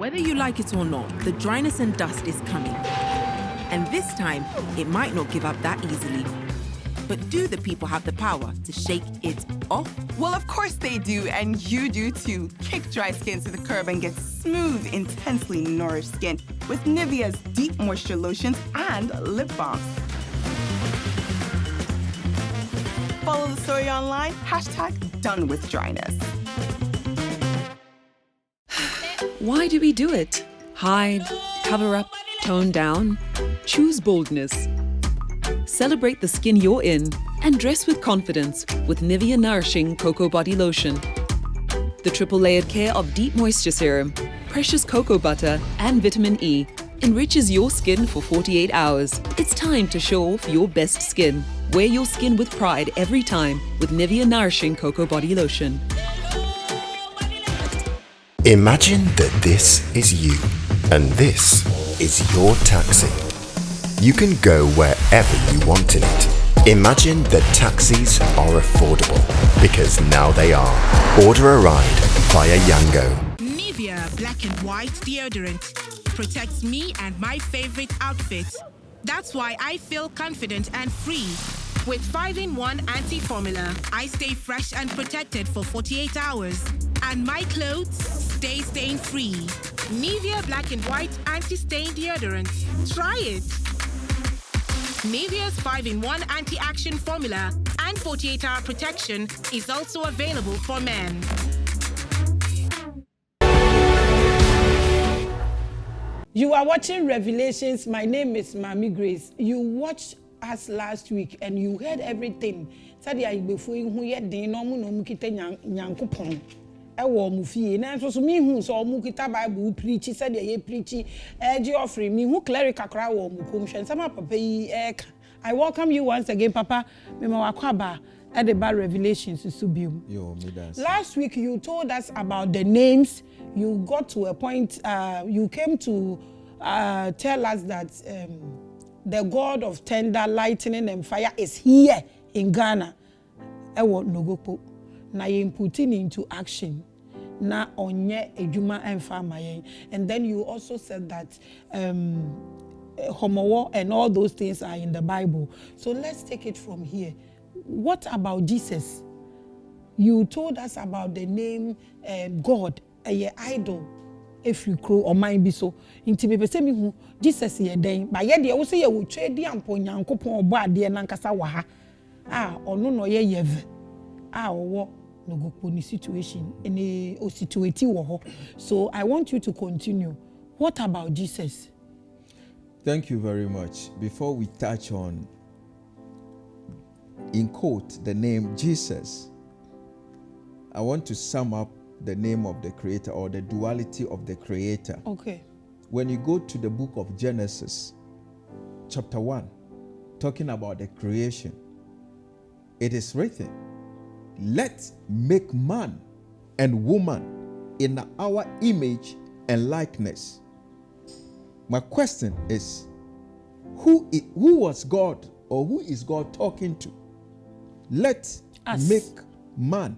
Whether you like it or not, the dryness and dust is coming. And this time, it might not give up that easily. But do the people have the power to shake it off? Well, of course they do, and you do too. Kick dry skin to the curb and get smooth, intensely nourished skin with Nivea's deep moisture lotions and lip balms. Follow the story online, #DoneWithDryness. Why do we do it? Hide, cover up, tone down. Choose boldness. Celebrate the skin you're in and dress with confidence with Nivea Nourishing Cocoa Body Lotion. The triple layered care of deep moisture serum, precious cocoa butter, and vitamin E enriches your skin for 48 hours. It's time to show off your best skin. Wear your skin with pride every time with Nivea Nourishing Cocoa Body Lotion. Imagine that this is you and this is your taxi. You can go wherever you want in it. Imagine that taxis are affordable, because now they are. Order a ride via Yango. Nivea Black and White deodorant protects me and my favorite outfit. That's why I feel confident and free. With 5-in-1 anti-formula, I stay fresh and protected for 48 hours. And my clothes stay stain-free. Nivea Black and White anti-stain deodorant. Try it. Nivea's 5-in-1 anti-action formula and 48-hour protection is also available for men. You are watching Revelations. My name is Maame Grace. You watched us last week and you heard everything. Sadia igbefu hu ye den no mu kita nyankopon. Ewo mu fie na so me hu so mu kita Bible preach sadia ye preach je offering me hu cleric akra wo mu komhwen sama papa yi I welcome you once again, Papa. Me ma wakwaba at the bar Revelations subium. Yo, me dance. Last week you told us about the names. You got to a point, you came to tell us that the God of thunder, lightning, and fire is here in Ghana. Ewo nogopo. Na yin putting into action. Na onye ejuma enfama. And then you also said that homowo and all those things are in the Bible. So let's take it from here. What about Jesus? You told us about the name God, a idol. If you crow or mind be so, inti be say me hu Jesus ye den. Ba ye de wo say ye wo twa di ampo nyankopon obo ade na nkasa wa ha. Ono no ye yev. Owo no go poni situation any o situate wo ho. So I want you to continue. What about Jesus? Thank you very much. Before we touch on, in quote, the name Jesus, I want to sum up the name of the Creator or the duality of the Creator. Okay. When you go to the book of Genesis, chapter 1, talking about the creation, it is written, let's make man and woman in our image and likeness. My question is, who was God or who is God talking to? Let's make man,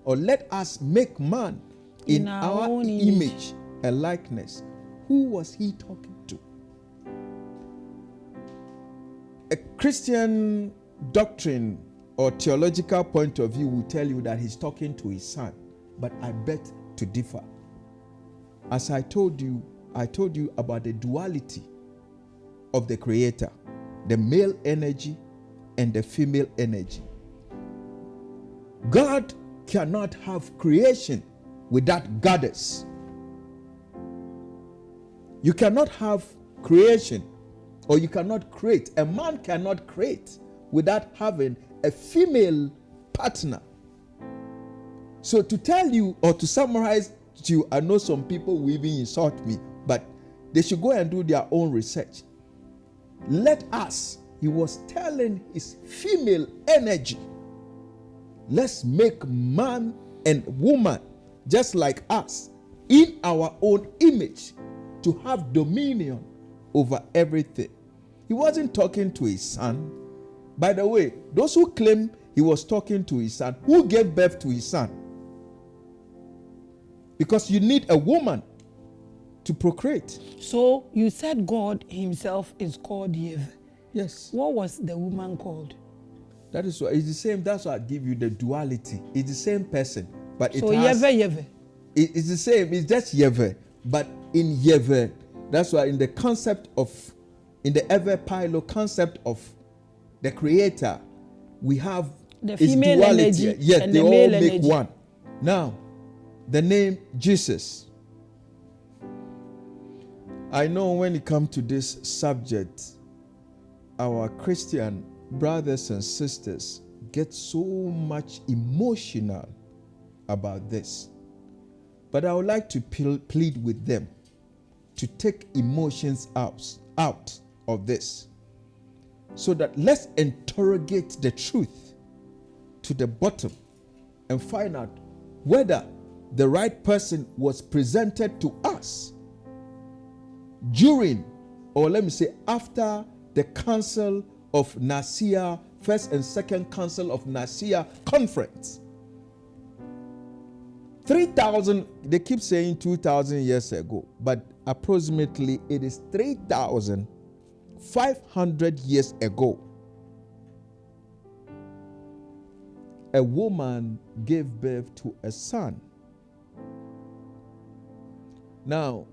or let us make man in our own image and likeness. Who was he talking to? A Christian doctrine or theological point of view will tell you that he's talking to his son, but I bet to differ. As I told you about the duality of the Creator, the male energy and the female energy. God cannot have creation without goddess. You cannot have creation, or you cannot create. A man cannot create without having a female partner. So to tell you or to summarize to you, I know some people will even insult me, but they should go and do their own research. Let us, he was telling his female energy, let's make man and woman just like us in our own image to have dominion over everything. He wasn't talking to his son. By the way, those who claim he was talking to his son, who gave birth to his son? Because you need a woman to procreate. So you said God himself is called Ewes. Yes. What was the woman called? That is why it's the same. That's why I give you the duality. It's the same person, but So it has. Ewes. It's the same. It's just Ewes, but in Ewes, that's why in the concept of, in the ever-pilo concept of the Creator, we have The its female duality. energy Yet and they the all male make energy. one. Now, the name Jesus. I know when it comes to this subject, our Christian brothers and sisters get so much emotional about this. But I would like to plead with them to take emotions out of this, so that let's interrogate the truth to the bottom and find out whether the right person was presented to us during, or let me say after, the Council of Nicaea, First and Second Council of Nicaea Conference. 3,000, they keep saying 2,000 years ago, but approximately it is 3,500 years ago. A woman gave birth to a son. Now,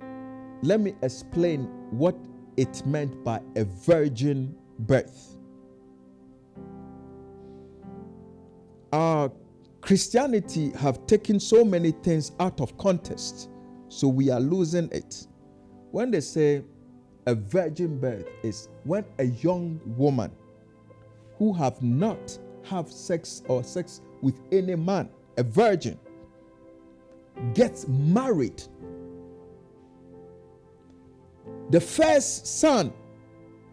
let me explain what it meant by a virgin birth. Our Christianity have taken so many things out of context, so we are losing it. When they say a virgin birth is when a young woman who have not have sex or sex with any man, a virgin, gets married. The first son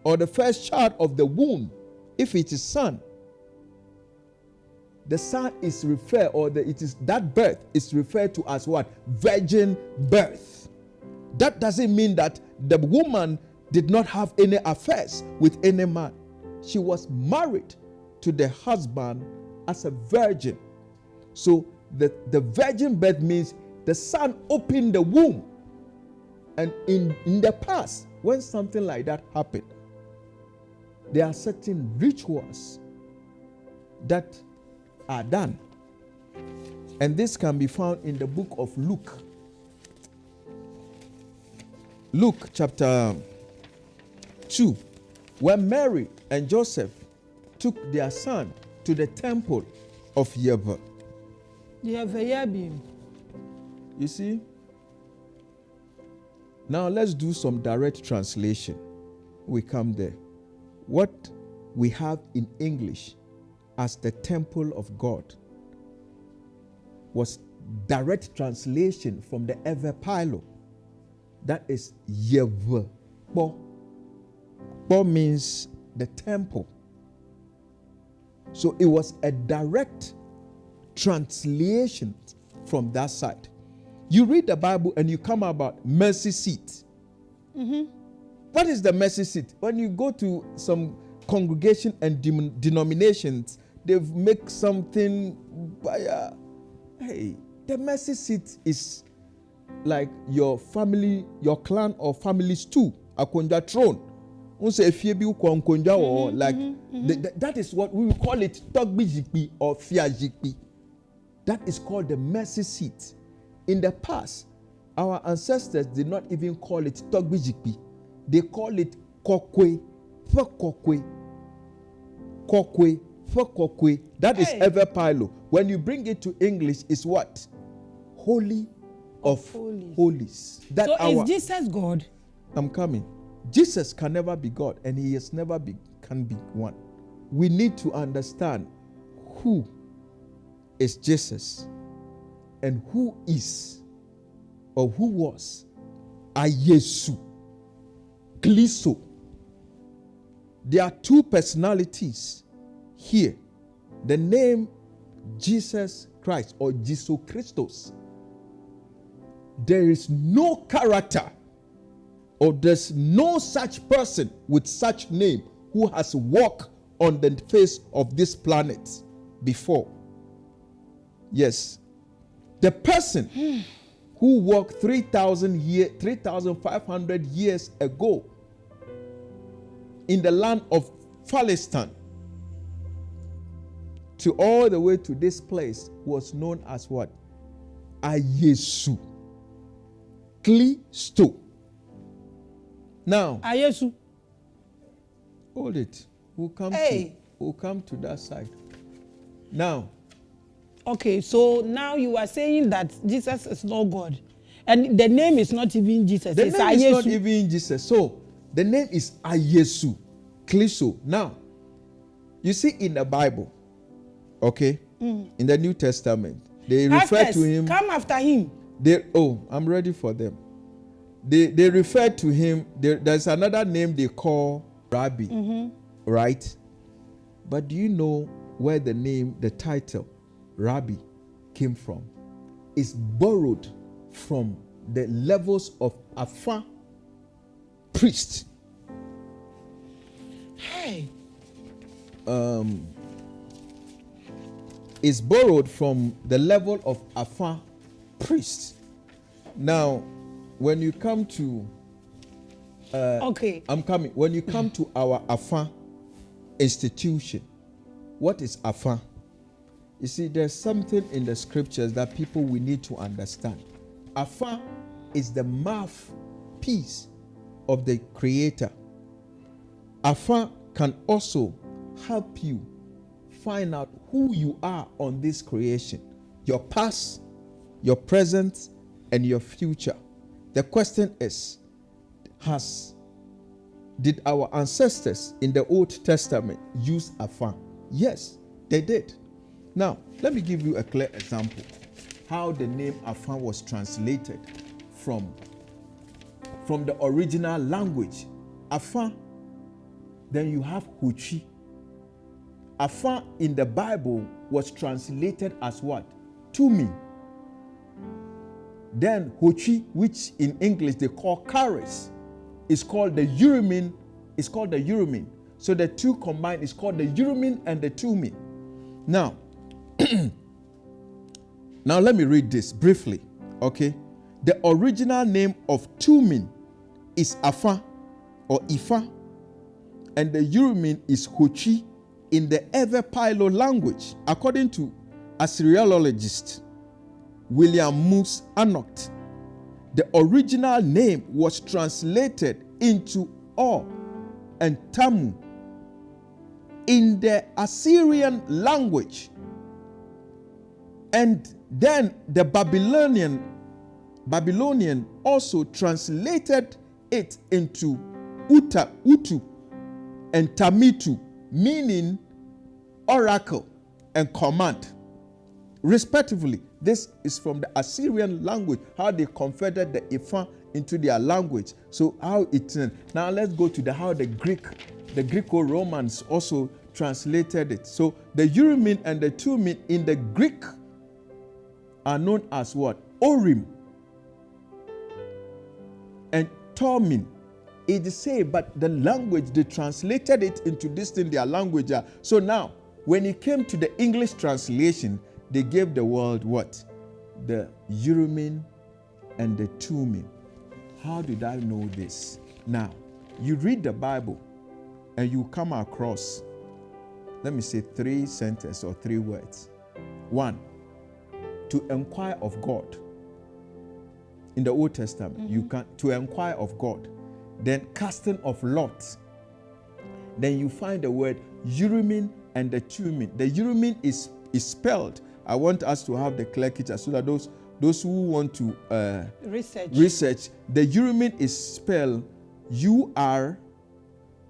or the first child of the womb, if it is son, the son is referred, or that birth is referred to as what? Virgin birth. That doesn't mean that the woman did not have any affairs with any man. She was married to the husband as a virgin. So the virgin birth means the son opened the womb. And in the past, when something like that happened, there are certain rituals that are done. And this can be found in the book of Luke. Luke chapter 2, when Mary and Joseph took their son to the temple of Ewes. You see? Now let's do some direct translation. We come there. What we have in English as the temple of God was direct translation from the ever-pilo. That is Ewes. Bo means the temple. So it was a direct translation from that side. You read the Bible and you come about mercy seat. Mm-hmm. What is the mercy seat? When you go to some congregation and denominations, they make something by the mercy seat is like your family, your clan or family stew, a konja throne. That is what we will call it, togbijikpi or fiajikpi. That is called the mercy seat. In the past, our ancestors did not even call it togbijikpi. They call it kokwe, fekokwe, kokwe, fekokwe. That is ever-pilo. When you bring it to English, it's what? Holy of holies. That so is Jesus God? I'm coming. Jesus can never be God, and he has never can be one. We need to understand who is Jesus and who is or who was Ayesu, Kliso. There are two personalities here. The name Jesus Christ or Jesus Christos. There is no character or there's no such person with such name who has walked on the face of this planet before. Yes. The person who walked 3,500 years ago in the land of Palestine to all the way to this place was known as what? Ayesu. Klisto. Now, Ayesu. Hold it. We'll come to that side. Now. Okay, so now you are saying that Jesus is not God. And the name is not even Jesus. The it's name Ayesu. is not even Jesus. So, the name is Ayesu. Klisto. Now, you see in the Bible, okay, in the New Testament, they refer to him. Come after him. I'm ready for them. They refer to him. There's another name they call Rabbi, right? But do you know where the title Rabbi came from? It's borrowed from the levels of Afa priest. Hey. Is borrowed from the level of Afa priest. Now, when you come to I'm coming. When you come to our Afa institution, what is Afa? You see, there's something in the scriptures that people we need to understand. Afa is the mouthpiece of the Creator. Afa can also help you find out who you are on this creation, your past, your present, and your future. The question is, did our ancestors in the Old Testament use Afa? Yes, they did. Now, let me give you a clear example how the name Afa was translated from the original language. Afa, then you have Hochi. Afa in the Bible was translated as what? Tumi. Then Hochi, which in English they call Charis, is called the Urimin. It's called the Urimin. So the two combined is called the Urimin and the Tumi. Now, now let me read this briefly. Okay, the original name of Tumin is Afa or Ifa, and the Urimin is Hochi in the Ever-Pilo language, according to Assyriologist William Moose Anocht. The original name was translated into Or and Tamu in the Assyrian language, and then the Babylonian also translated it into Utu and Tamitu, meaning oracle and command, respectively. This is from the Assyrian language, how they converted the Ifa into their language. So how it now let's go to how the Greco-Romans also translated it. So the Urimin and the Tumin in the Greek are known as what? Orim and Thummim. It's the same, but the language, they translated it into this in their language. So now, when it came to the English translation, they gave the world what? The Urimin and the Thummim. How did I know this? Now, you read the Bible and you come across, let me say 3 sentences or 3 words. 1, to inquire of God. In the Old Testament, you can to inquire of God. Then casting of lots. Then you find the word Urimin and the Thummim. The Urimin is spelled. I want us to have the clear picture so that those who want to research, the Urimin is spelled Urim.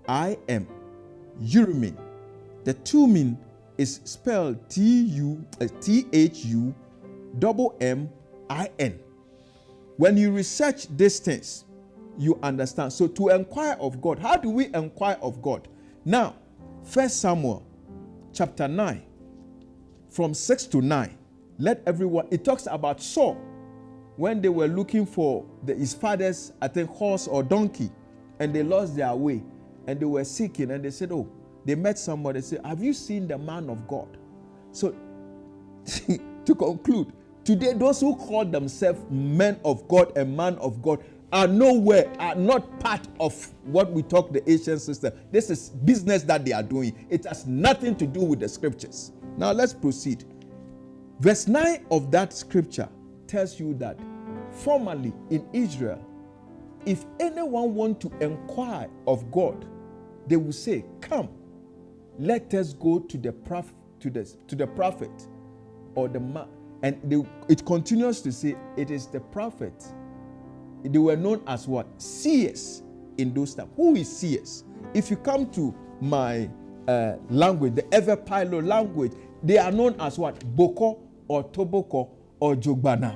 Urimin. The Thummim is spelled Thummim. When you research these things, you understand. So to inquire of God, how do we inquire of God? Now, 1 Samuel chapter 9, from 6 to 9, let everyone, it talks about Saul, when they were looking for his father's, I think, horse or donkey, and they lost their way, and they were seeking, and they said, they met somebody, they said, have you seen the man of God? So, to conclude, Today, those who call themselves men of God and man of God are nowhere, are not part of what we talk the Asian system. This is business that they are doing. It has nothing to do with the scriptures. Now let's proceed. Verse 9 of that scripture tells you that formerly in Israel, if anyone want to inquire of God, they will say, "Come, let us go to the prophet, to the prophet, or the man." And it continues to say, it is the prophet. They were known as what? Seers in those times. Who is seers? If you come to my language, the Everpilo language, they are known as what? Boko or Toboko or Jogbana.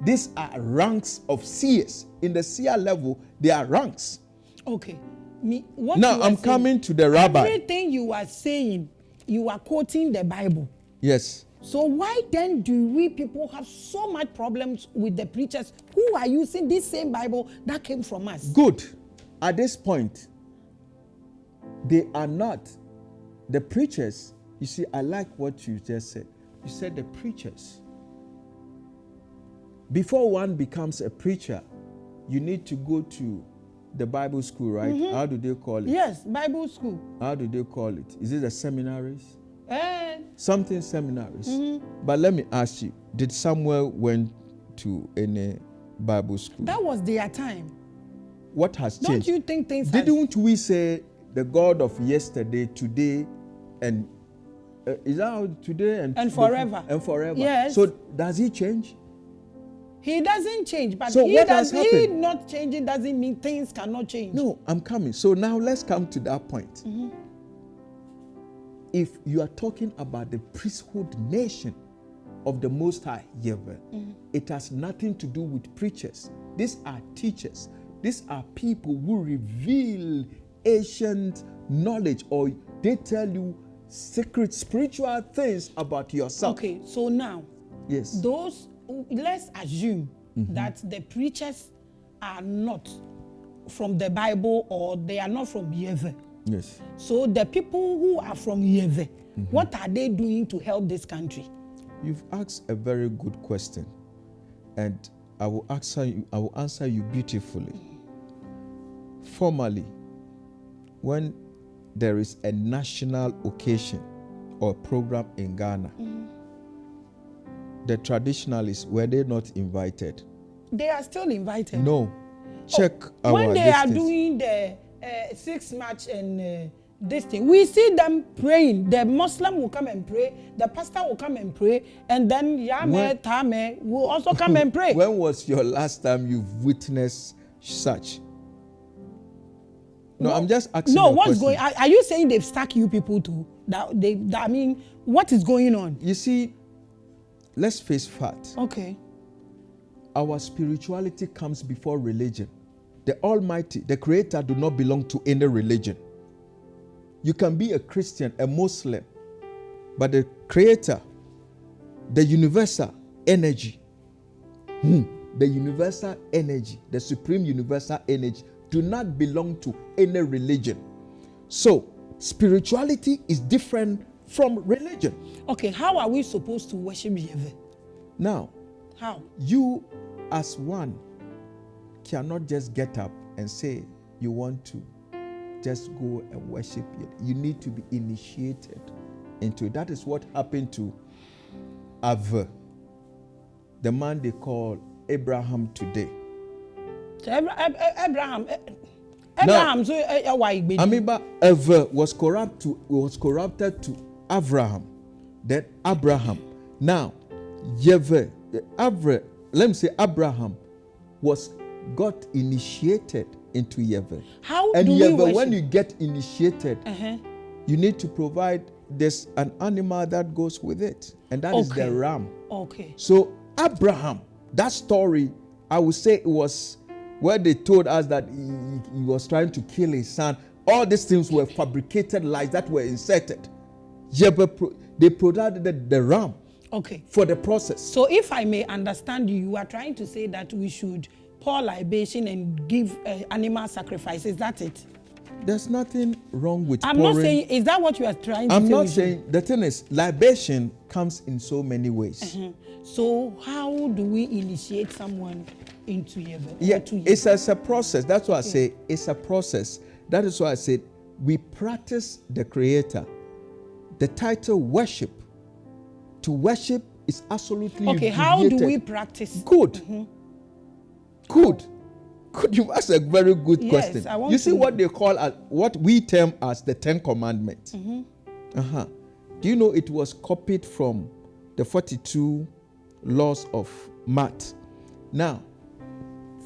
These are ranks of seers. In the seer level, they are ranks. Okay. Now I'm coming to the rabbi. Everything you are saying, you are quoting the Bible. Yes. So why then do we people have so much problems with the preachers who are using this same Bible that came from us? Good. At this point, they are not. The preachers, you see, I like what you just said. You said the preachers. Before one becomes a preacher, you need to go to the Bible school, right? Mm-hmm. How do they call it? Yes, Bible school. How do they call it? Is it the seminaries? Something seminaries. Mm-hmm. But let me ask you, did Samuel went to any Bible school? That was their time. What has changed? Don't you think things Didn't we say the God of yesterday, today, and is that how today and forever? And forever. Yes. So does he change? He doesn't change, but so he not changing doesn't mean things cannot change. No, I'm coming. So now let's come to that point. Mm-hmm. If you are talking about the priesthood nation of the Most High Yahweh, it has nothing to do with preachers. These are teachers. These are people who reveal ancient knowledge, or they tell you secret spiritual things about yourself. Okay, so now, yes, let's assume that the preachers are not from the Bible, or they are not from Yahweh. Yes. So the people who are from Yahweh, what are they doing to help this country? You've asked a very good question, and I will answer you beautifully. Formally, when there is a national occasion or program in Ghana, the traditionalists, were they not invited? They are still invited. No. Check our when they listings. are doing the 6 March and this thing, we see them praying. The Muslim will come and pray, the pastor will come and pray, and then Yame Tame will also come and pray. When was your last time you've witnessed such? No, I'm just asking. No, what's going on? Are you saying they've stuck you people too? I mean, what is going on? You see, let's face facts. Okay. Our spirituality comes before religion. The Almighty, the Creator, do not belong to any religion. You can be a Christian, a Muslim, but the Creator, the universal energy, the universal energy, the supreme universal energy, do not belong to any religion. So, spirituality is different from religion. Okay, how are we supposed to worship Yahweh? Now, how? You as one cannot just get up and say you want to just go and worship it. You need to be initiated into it. That is what happened to Ave, the man they call Abraham today. So Abraham, so Amiba Eve was corrupted to Abraham, then Abraham. Now, let me say Abraham got initiated into Yahweh. How and do Yahweh, we worship? when you get initiated, you need to provide an animal that goes with it, and that is the ram. Okay. So Abraham, that story, I would say it was where they told us that he was trying to kill his son. All these things were fabricated lies that were inserted. Yahweh, they provided the ram. Okay. For the process. So if I may understand you, you are trying to say that we should pour libation and give animal sacrifices. That's it. There's nothing wrong with I'm pouring. not saying, is that what you are trying to say? I'm not with saying, the thing is, libation comes in so many ways. So how do we initiate someone into Yeva? Yeah, it's a process. That's why I say it's a process. That is why I said we practice the Creator. The title worship. To worship is absolutely okay. How do deviated. we practice? Good. Good. You ask a very good Yes, question. I want You see to- what they call, what we term as the 10 Commandments. Do you know it was copied from the 42 laws of math? Now,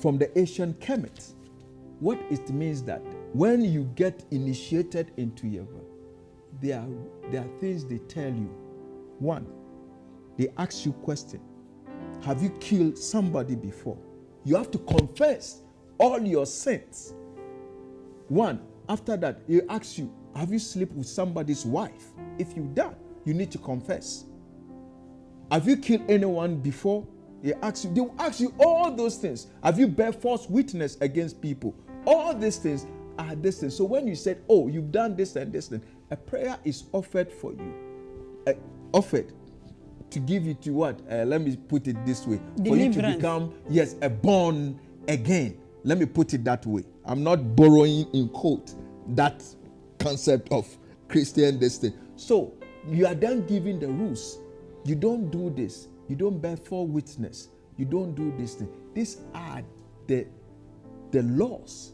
from the ancient Kemet, what it means that when you get initiated into Yeva, there are things they tell you. One, they ask you question. Have you killed somebody before? You have to confess all your sins. One, after that, they ask you, have you slept with somebody's wife? If you done, you need to confess. Have you killed anyone before? They will ask you all those things. Have you bear false witness against people? All these things are this thing. So when you said, oh, you've done this and this thing, a prayer is offered for you. Offered to give you to what? Let me put it this way. For you to become, a born again. Let me put it that way. I'm not borrowing in quote that concept of Christian destiny. So you are then given the rules. You don't do this. You don't bear false witness. You don't do this thing. These are the laws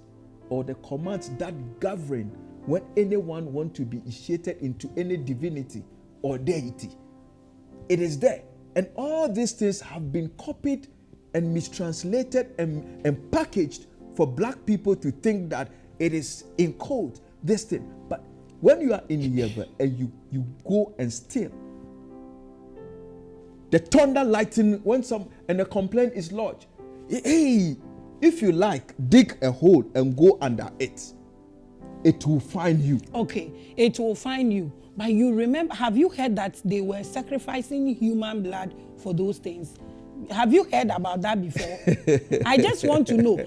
or the commands that govern when anyone wants to be initiated into any divinity or deity. It is there. And all these things have been copied and mistranslated and packaged for black people to think that it is in code, this thing. But when you are in Yeva and you go and steal, the thunder lightning, and the complaint is lodged. Hey, if you like, dig a hole and go under it. It will find you. Okay, it will find you. But you remember, have you heard that they were sacrificing human blood for those things? Have you heard about that before? I just want to know.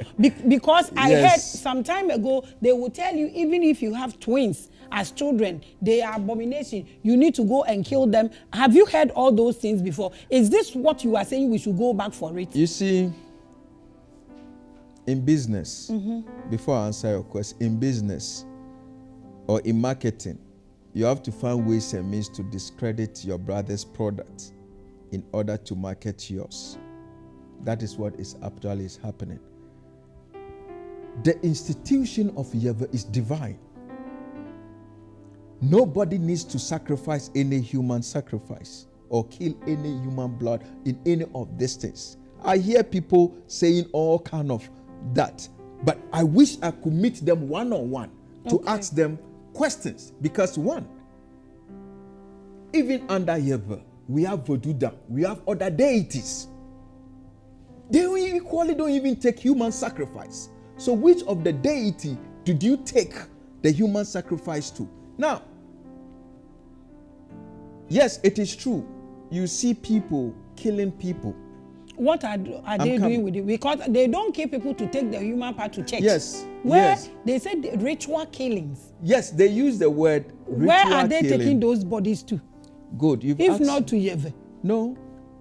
Because I heard some time ago, they will tell you, even if you have twins as children, they are abomination. You need to go and kill them. Have you heard all those things before? Is this what you are saying we should go back for it? You see, in business, before I answer your question, in business or in marketing, you have to find ways and means to discredit your brother's product in order to market yours. That is what is actually happening. The institution of Yeva is divine. Nobody needs to sacrifice any human sacrifice or kill any human blood in any of these things. I hear people saying all kind of that, but I wish I could meet them one-on-one to ask them questions, because one, even under Yeva, we have Voduda, we have other deities. They equally don't even take human sacrifice. So which of the deity did you take the human sacrifice to? Now, yes, it is true. You see people killing people. What are they doing with it? Because they don't kill people to take the human part to church. Yes. Where they said ritual killings. Yes, they use the word ritual. Where are they taking those bodies to? Good. If not to Yeva. No,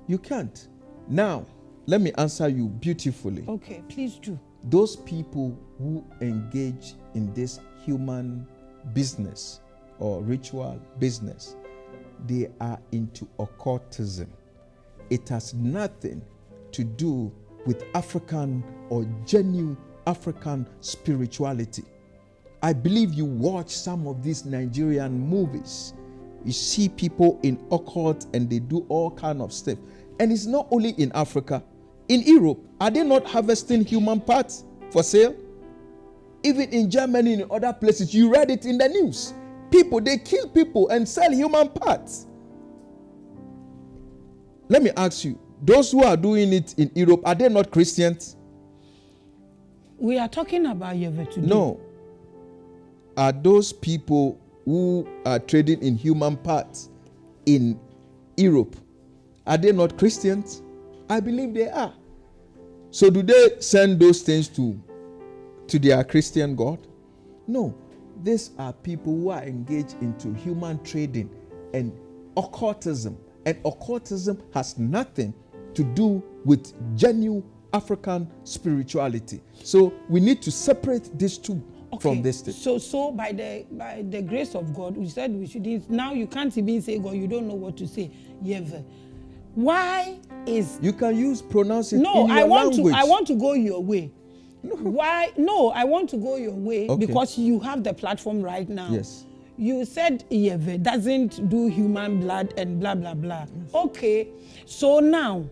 you can't. Now, let me answer you beautifully. Okay, please do. Those people who engage in this human business or ritual business, they are into occultism. It has nothing to do with African or genuine African spirituality. I believe you watch some of these Nigerian movies. You see people in occult and they do all kind of stuff. And it's not only in Africa. In Europe, are they not harvesting human parts for sale? Even in Germany and in other places, you read it in the news. People, they kill people and sell human parts. Let me ask you, those who are doing it in Europe, are they not Christians? We are talking about Yeva today. No. Are those people who are trading in human parts in Europe, are they not Christians? I believe they are. So do they send those things to their Christian God? No. these are people who are engaged into human trading and occultism. And occultism has nothing to do with genuine African spirituality. So we need to separate these two from this thing. So by the grace of God, we said we should. Now you can't even say God. You don't know what to say. Yeve. Why is you can use pronounce it no? in your I want language. to. I want to go your way. No. Why? No, I want to go your way because you have the platform right now. Yes. You said Yeve doesn't do human blood and blah blah blah. Yes. Okay, so now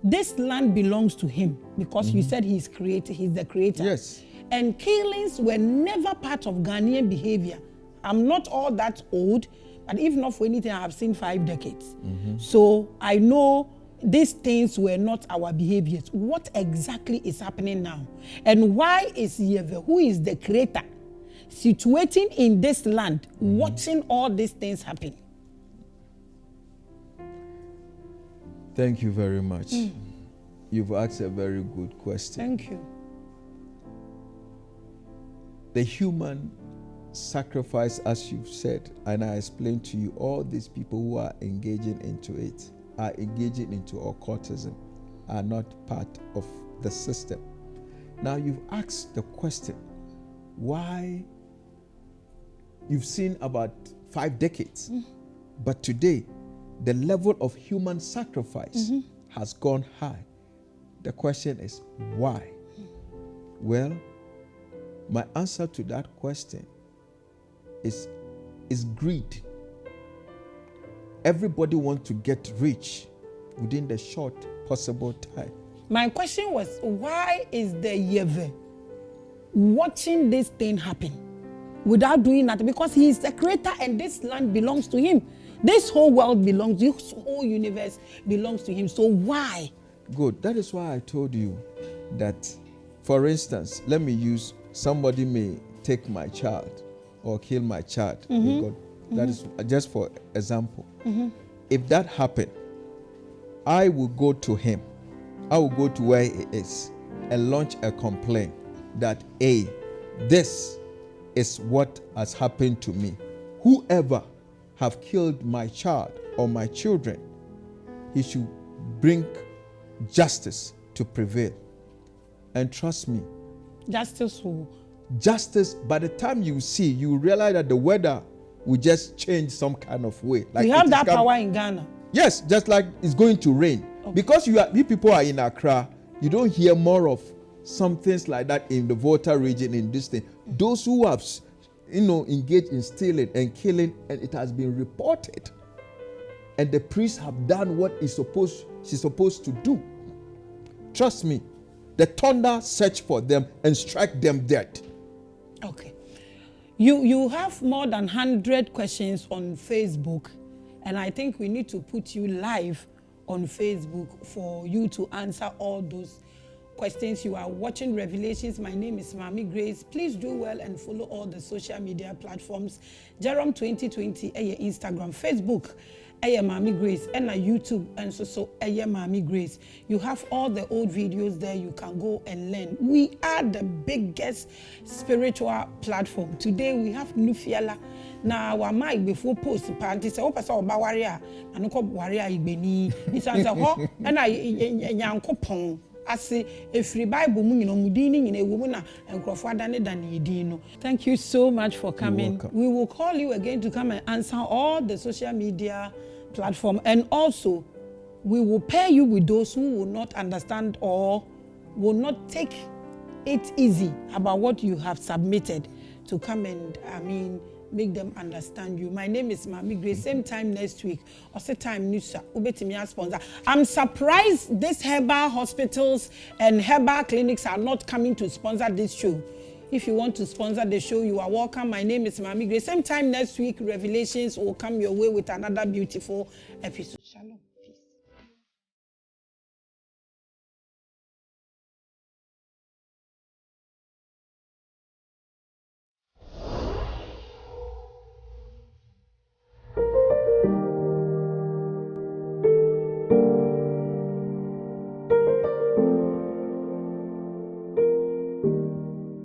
this land belongs to him because you said he's creator. He's the creator. Yes. And killings were never part of Ghanaian behavior. I'm not all that old, but if not for anything, I have seen 5 decades. So I know these things were not our behaviors. What exactly is happening now? And why is Yeve, who is the creator, situating in this land, watching all these things happen? Thank you very much. You've asked a very good question. Thank you. The human sacrifice, as you've said, and I explained to you, all these people who are engaging into it, are engaging into occultism, are not part of the system. Now you've asked the question, why? You've seen about 5 decades, but today, the level of human sacrifice has gone high. The question is, why? Well, my answer to that question is greed. Everybody wants to get rich within the short possible time. My question was, why is the Yeve watching this thing happen without doing that? Because he is the creator and this land belongs to him. This whole world belongs, this whole universe belongs to him. So why? Good. That is why I told you that, for instance, let me use, somebody may take my child or kill my child. God, that is just for example. If that happened, I will go to him. I will go to where he is and launch a complaint that, hey, this is what has happened to me. Whoever have killed my child or my children, he should bring justice to prevail. And trust me, justice who? Justice, by the time you see, you realize that the weather will just change some kind of way. Like we have that power in Ghana. Yes, just like it's going to rain. Because you people are in Accra, you don't hear more of some things like that in the Volta region, in this thing. Those who have, engaged in stealing and killing, and it has been reported. And the priests have done what she's supposed to do. Trust me, the thunder search for them and strike them dead. Okay. You have more than 100 questions on Facebook, and I think we need to put you live on Facebook for you to answer all those questions. You are watching Revelations. My name is Maame Grace. Please do well and follow all the social media platforms. Jerome 2020, Instagram, Facebook, Maame Grace, and YouTube, and so Maame Grace. You have all the old videos there. You can go and learn. We are the biggest spiritual platform. Today we have Nufiala. Now our mic before post party say opasa oba warrior and ko warrior igbeni. It's answer ho and Nyankopon ase efri Bible mu nyina mudini nyina ewu na enkrofo adane dane yedin no. Thank you so much for coming. We will call you again to come and answer all the social media platform, and also we will pair you with those who will not understand or will not take it easy about what you have submitted to come and make them understand you. My name is Maame Grace. Same time next week. Also time Nusa. Ubetimi sponsor. I'm surprised these herbal hospitals and herbal clinics are not coming to sponsor this show. If you want to sponsor the show, you are welcome. My name is Maame Grace. Same time next week, Revelations will come your way with another beautiful episode. Shalom.